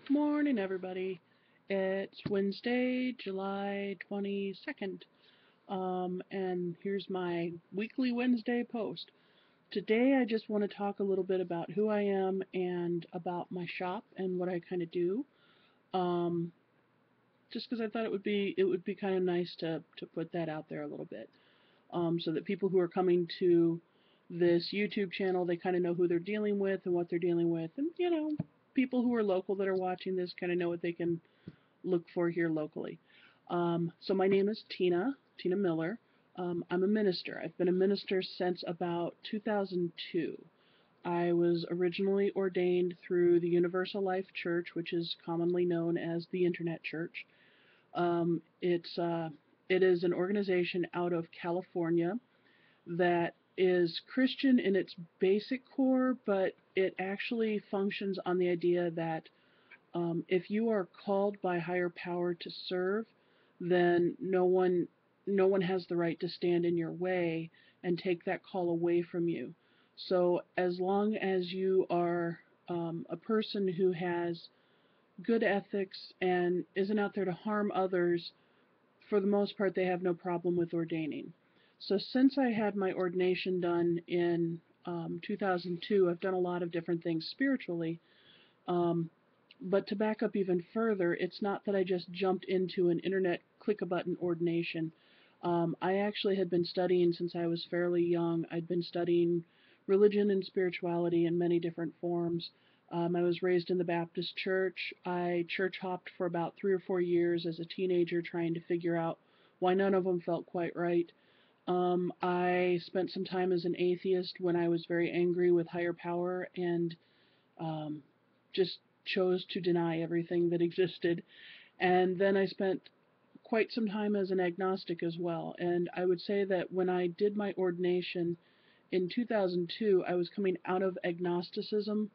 Morning, everybody. It's Wednesday, July 22nd, and here's my weekly Wednesday post. Today, I just want to talk a little bit about who I am and about my shop and what I kind of do. Um, just because I thought it would be kind of nice to put that out there a little bit, so that people who are coming to this YouTube channel, they kind of know who they're dealing with and what they're dealing with, and people who are local that are watching this kind of know what they can look for here locally. So my name is Tina Miller. I'm a minister. I've been a minister since about 2002. I was originally ordained through the Universal Life Church, which is commonly known as the Internet Church. It is an organization out of California that is Christian in its basic core, but it actually functions on the idea that if you are called by higher power to serve, then no one has the right to stand in your way and take that call away from you. So as long as you are a person who has good ethics and isn't out there to harm others, for the most part, they have no problem with ordaining. So since I had my ordination done in 2002, I've done a lot of different things spiritually. Um, but to back up even further, it's not that I just jumped into an internet click a button ordination. I actually had been studying since I was fairly young. I'd been studying religion and spirituality in many different forms. I was raised in the Baptist church. I church hopped for about 3 or 4 years as a teenager trying to figure out why none of them felt quite right. I spent some time as an atheist when I was very angry with higher power and um, just chose to deny everything that existed. And then I spent quite some time as an agnostic as well. And I would say that when I did my ordination in 2002, I was coming out of agnosticism,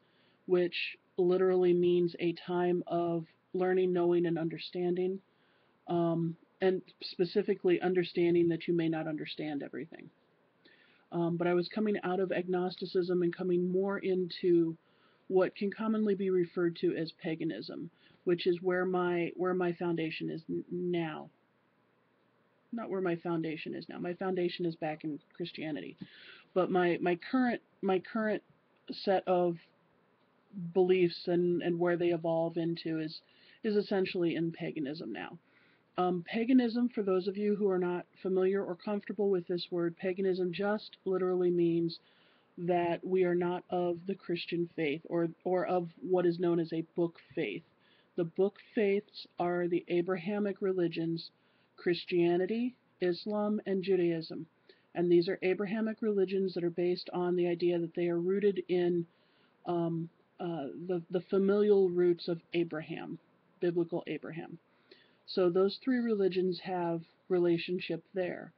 which literally means a time of learning, knowing, and understanding. And specifically understanding that you may not understand everything. But I was coming out of agnosticism and coming more into what can commonly be referred to as paganism, which is where my foundation is now. Not where my foundation is now. My foundation is back in Christianity, but my current set of beliefs and where they evolve into is essentially in paganism now. Paganism, for those of you who are not familiar or comfortable with this word, paganism just literally means that we are not of the Christian faith or of what is known as a book faith. The book faiths are the Abrahamic religions, Christianity, Islam, and Judaism. And these are Abrahamic religions that are based on the idea that they are rooted in um, the familial roots of Abraham, biblical Abraham. So those three religions have relationship there.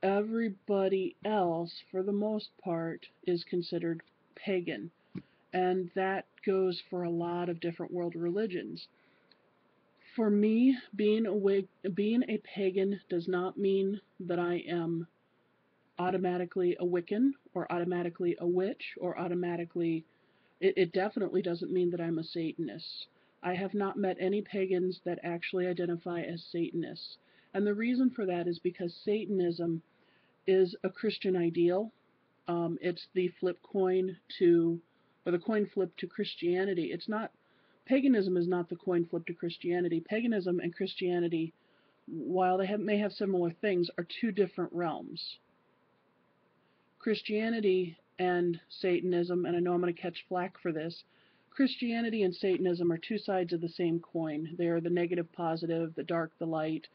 Everybody else, for the most part, is considered pagan. And that goes for a lot of different world religions. For me, being a pagan does not mean that I am automatically a Wiccan or automatically a witch or automatically. It definitely doesn't mean that I'm a Satanist. I have not met any pagans that actually identify as Satanists. And the reason for that is because Satanism is a Christian ideal. It's the flip coin to, or the coin flip to Christianity. It's not, paganism is not the coin flip to Christianity. Paganism and Christianity, while may have similar things, are two different realms. Christianity and Satanism, and I know I'm going to catch flack for this, Christianity and Satanism are two sides of the same coin. They are the negative, positive, the dark, the light,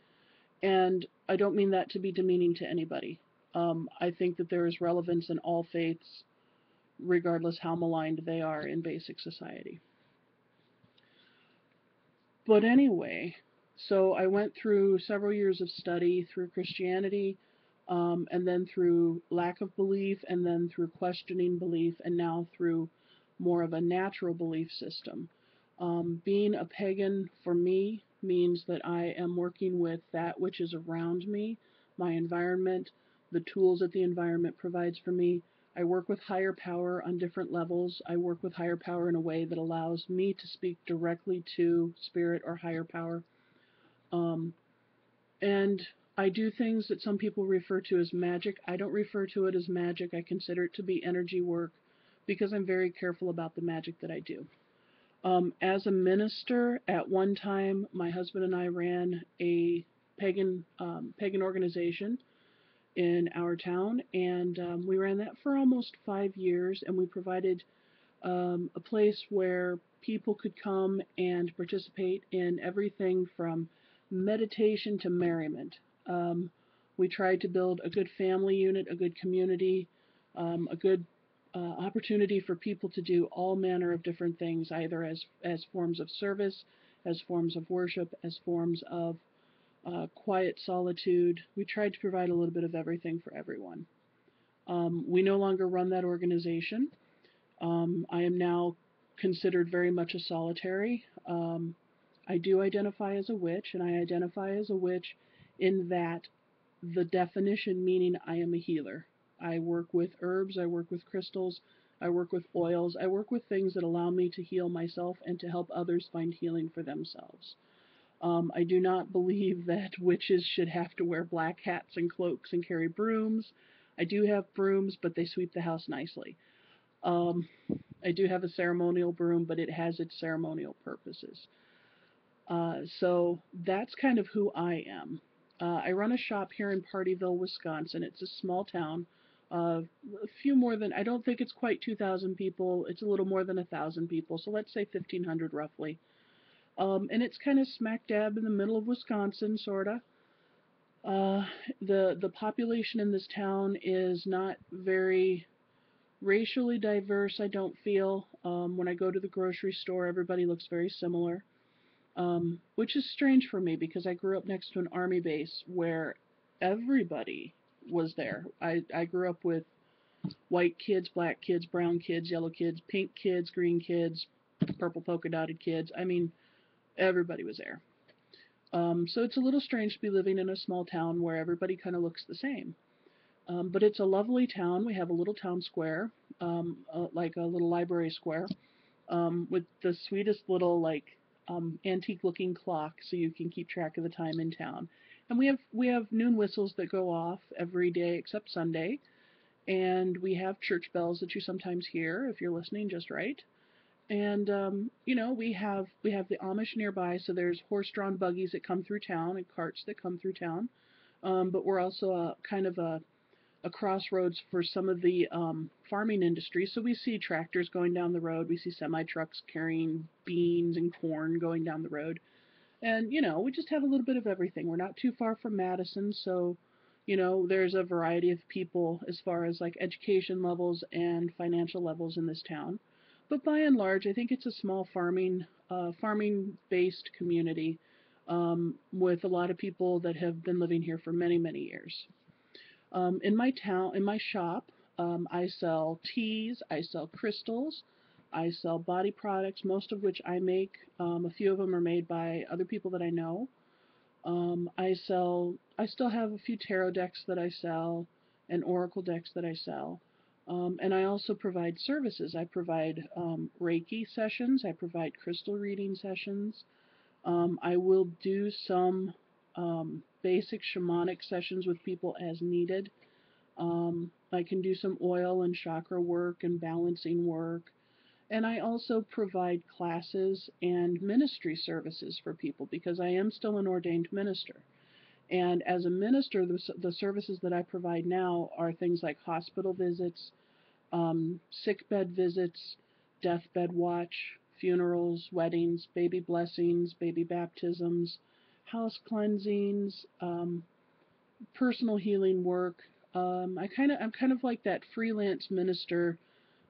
and I don't mean that to be demeaning to anybody. I think that there is relevance in all faiths, regardless how maligned they are in basic society. But anyway, so I went through several years of study through Christianity, and then through lack of belief, and then through questioning belief, and now through more of a natural belief system. Being a pagan for me means that I am working with that which is around me, my environment, the tools that the environment provides for me, I work with higher power on different levels. I work with higher power in a way that allows me to speak directly to spirit or higher power. Um, and I do things that some people refer to as magic. I don't refer to it as magic. I consider it to be energy work because I'm very careful about the magic that I do. As a minister, at one time, my husband and I ran a pagan organization in our town, and we ran that for almost 5 years, and we provided a place where people could come and participate in everything from meditation to merriment. We tried to build a good family unit, a good community, a good opportunity for people to do all manner of different things, either as forms of service, as forms of worship, as forms of quiet solitude. We tried to provide a little bit of everything for everyone. We no longer run that organization. I am now considered very much a solitary. I do identify as a witch, and I identify as a witch in that the definition meaning I am a healer. I work with herbs, I work with crystals, I work with oils, I work with things that allow me to heal myself and to help others find healing for themselves. I do not believe that witches should have to wear black hats and cloaks and carry brooms. I do have brooms, but they sweep the house nicely. Um, I do have a ceremonial broom, but it has its ceremonial purposes. So that's kind of who I am. I run a shop here in Partyville, Wisconsin. It's a small town. A few more than, I don't think it's quite 2,000 people. It's a little more than 1,000 people. So let's say 1,500 roughly. And it's kind of smack dab in the middle of Wisconsin, sorta. Uh, the population in this town is not very racially diverse, I don't feel. When I go to the grocery store, everybody looks very similar, which is strange for me because I grew up next to an army base where everybody was there. I grew up with white kids, black kids, brown kids, yellow kids, pink kids, green kids, purple polka dotted kids. I mean, everybody was there. So it's a little strange to be living in a small town where everybody kind of looks the same. But it's a lovely town. We have a little town square, like a little library square, with the sweetest little antique-looking clock, so you can keep track of the time in town. And we have noon whistles that go off every day except Sunday, and we have church bells that you sometimes hear if you're listening just right. And we have the Amish nearby, so there's horse-drawn buggies that come through town and carts that come through town. But we're also a kind of a crossroads for some of the farming industry. So we see tractors going down the road. We see semi-trucks carrying beans and corn going down the road. And, we just have a little bit of everything. We're not too far from Madison, so, there's a variety of people as far as like education levels and financial levels in this town. But by and large, I think it's a small farming-based community with a lot of people that have been living here for many, many years. In my shop, I sell teas, I sell crystals, I sell body products, most of which I make. A few of them are made by other people that I know. I still have a few tarot decks that I sell and oracle decks that I sell. And I also provide services. I provide Reiki sessions, I provide crystal reading sessions. I will do some basic shamanic sessions with people as needed. I can do some oil and chakra work and balancing work. And I also provide classes and ministry services for people because I am still an ordained minister. And as a minister, the services that I provide now are things like hospital visits, sick bed visits, deathbed watch, funerals, weddings, baby blessings, baby baptisms, house cleansings, personal healing work. I'm kind of like that freelance minister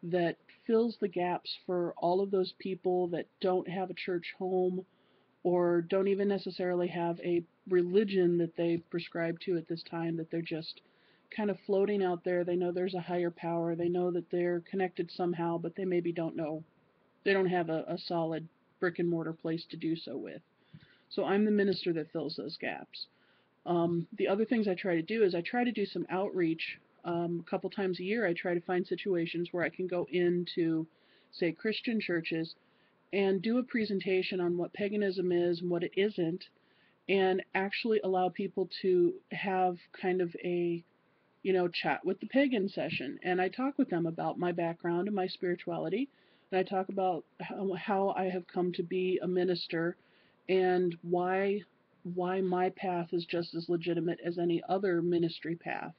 that fills the gaps for all of those people that don't have a church home or don't even necessarily have a religion that they prescribe to at this time, that they're just kind of floating out there. They know there's a higher power. They know that they're connected somehow, but they maybe don't know. They don't have a solid brick and mortar place to do so with. So I'm the minister that fills those gaps. The other things I try to do is I try to do some outreach A couple times a year I try to find situations where I can go into, say, Christian churches and do a presentation on what paganism is and what it isn't, and actually allow people to have kind of a, chat with the pagan session. And I talk with them about my background and my spirituality, and I talk about how I have come to be a minister and why my path is just as legitimate as any other ministry path,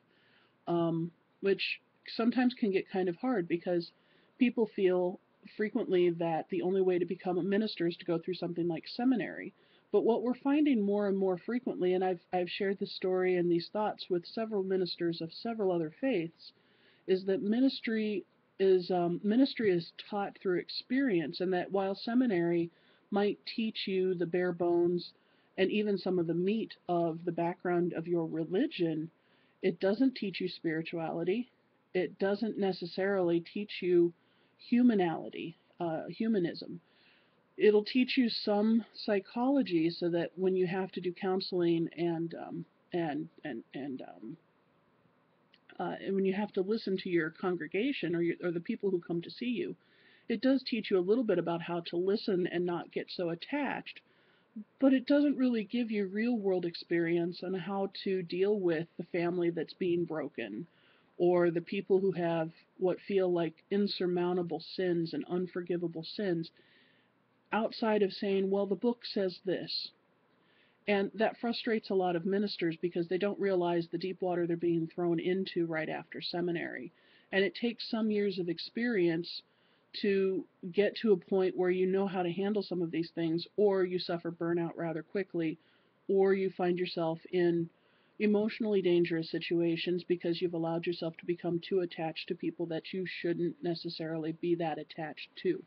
which sometimes can get kind of hard because people feel frequently that the only way to become a minister is to go through something like seminary. But what we're finding more and more frequently, and I've shared this story and these thoughts with several ministers of several other faiths, is that ministry is taught through experience, and that while seminary might teach you the bare bones and even some of the meat of the background of your religion, it doesn't teach you spirituality. It doesn't necessarily teach you humanism. It'll teach you some psychology so that when you have to do counseling and when you have to listen to your congregation or the people who come to see you, it does teach you a little bit about how to listen and not get so attached, but it doesn't really give you real world experience on how to deal with the family that's being broken, or the people who have what feel like insurmountable sins and unforgivable sins, outside of saying, well, the book says this. And that frustrates a lot of ministers because they don't realize the deep water they're being thrown into right after seminary. And it takes some years of experience to get to a point where you know how to handle some of these things, or you suffer burnout rather quickly, or you find yourself in emotionally dangerous situations because you've allowed yourself to become too attached to people that you shouldn't necessarily be that attached to.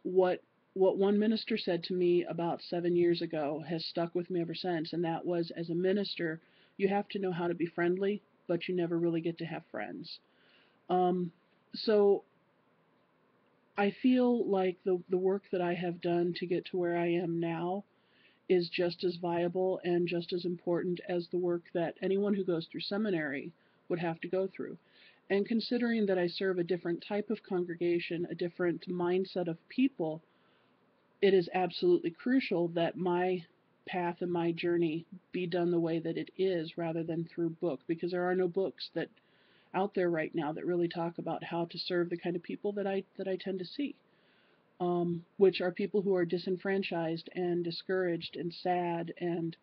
What one minister said to me about 7 years ago has stuck with me ever since, and that was, as a minister, you have to know how to be friendly, but you never really get to have friends. So I feel like the work that I have done to get to where I am now is just as viable and just as important as the work that anyone who goes through seminary would have to go through. And considering that I serve a different type of congregation, a different mindset of people, it is absolutely crucial that my path and my journey be done the way that it is rather than through book, because there are no books that out there right now that really talk about how to serve the kind of people that I tend to see, which are people who are disenfranchised and discouraged and sad, and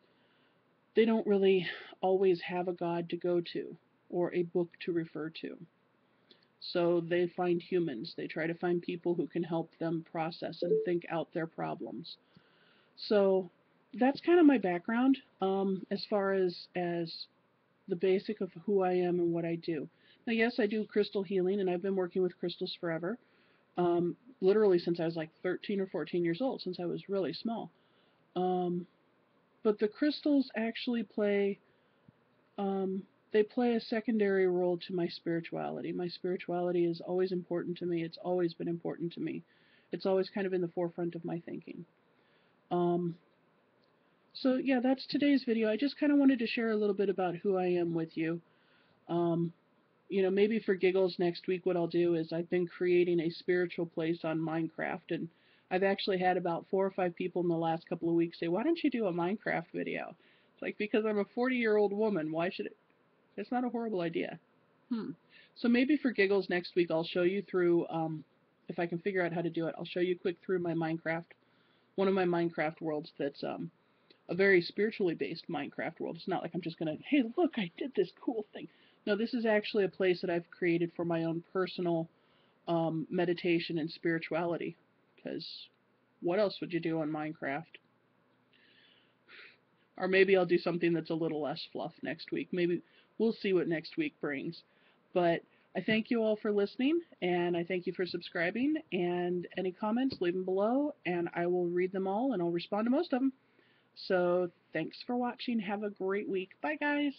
they don't really always have a God to go to or a book to refer to. So they find humans. They try to find people who can help them process and think out their problems. So that's kind of my background, as far as the basic of who I am and what I do. Now, yes, I do crystal healing, and I've been working with crystals forever, literally since I was like 13 or 14 years old, since I was really small. But the crystals actually play they play a secondary role to my spirituality. My spirituality is always important to me. It's always been important to me. It's always kind of in the forefront of my thinking. So yeah, that's today's video. I just kind of wanted to share a little bit about who I am with you. Maybe for giggles next week what I'll do is I've been creating a spiritual place on Minecraft, and I've actually had about 4 or 5 people in the last couple of weeks say, why don't you do a Minecraft video? It's like, because I'm a 40-year-old woman, why should it? It's not a horrible idea. So maybe for giggles next week I'll show you through, if I can figure out how to do it, I'll show you quick through my Minecraft, one of my Minecraft worlds that's a very spiritually based Minecraft world. It's not like I'm just going to, hey, look, I did this cool thing. No, this is actually a place that I've created for my own personal meditation and spirituality. Because what else would you do on Minecraft? Or maybe I'll do something that's a little less fluff next week. Maybe we'll see what next week brings. But I thank you all for listening, and I thank you for subscribing. And any comments, leave them below, and I will read them all, and I'll respond to most of them. So thanks for watching. Have a great week. Bye, guys.